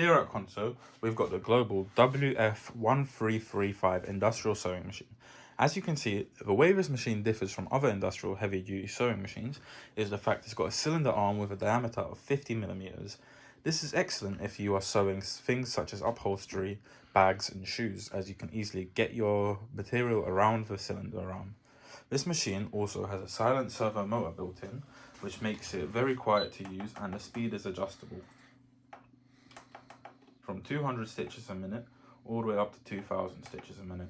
Here at Conso, we've got the global WF1335 industrial sewing machine. As you can see, the way this machine differs from other industrial heavy-duty sewing machines is the fact it's got a cylinder arm with a diameter of 50 millimeters. This is excellent if you are sewing things such as upholstery, bags and shoes, as you can easily get your material around the cylinder arm. This machine also has a silent servo motor built in, which makes it very quiet to use, and the speed is adjustable from 200 stitches a minute all the way up to 2000 stitches a minute.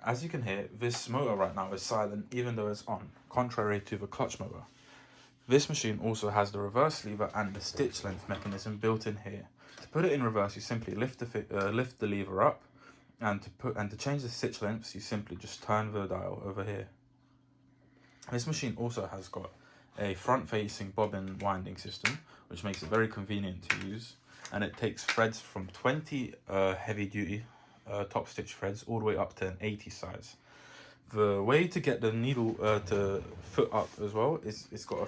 As you can hear, this motor right now is silent even though it's on, contrary to the clutch motor. This machine also has the reverse lever and the stitch length mechanism built in here. To put it in reverse, you simply lift the lever up, and to change the stitch lengths, you simply just turn the dial over here. This machine also has got a front-facing bobbin winding system, which makes it very convenient to use, and it takes threads from 20 heavy-duty top stitch threads all the way up to an 80 size. The way to get the needle to foot up as well is it's got a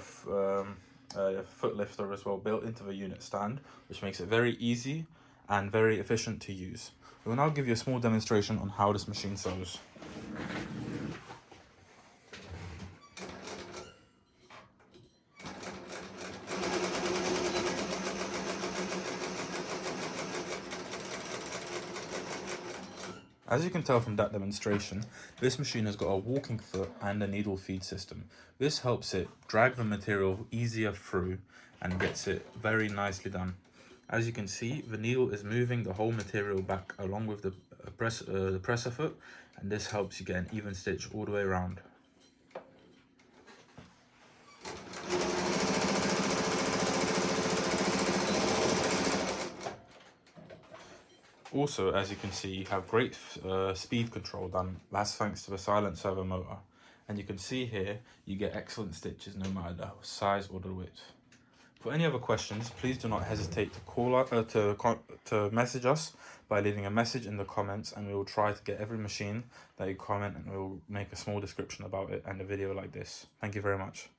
foot lifter as well built into the unit stand, which makes it very easy and very efficient to use. I will now give you a small demonstration on how this machine sews. As you can tell from that demonstration, this machine has got a walking foot and a needle feed system. This helps it drag the material easier through and gets it very nicely done. As you can see, the needle is moving the whole material back along with the presser foot, and this helps you get an even stitch all the way around. Also, as you can see, you have great speed control done. That's thanks to the silent servo motor. And you can see here, you get excellent stitches no matter the size or the width. For any other questions, please do not hesitate to call to message us by leaving a message in the comments, and we will try to get every machine that you comment, and we will make a small description about it and a video like this. Thank you very much.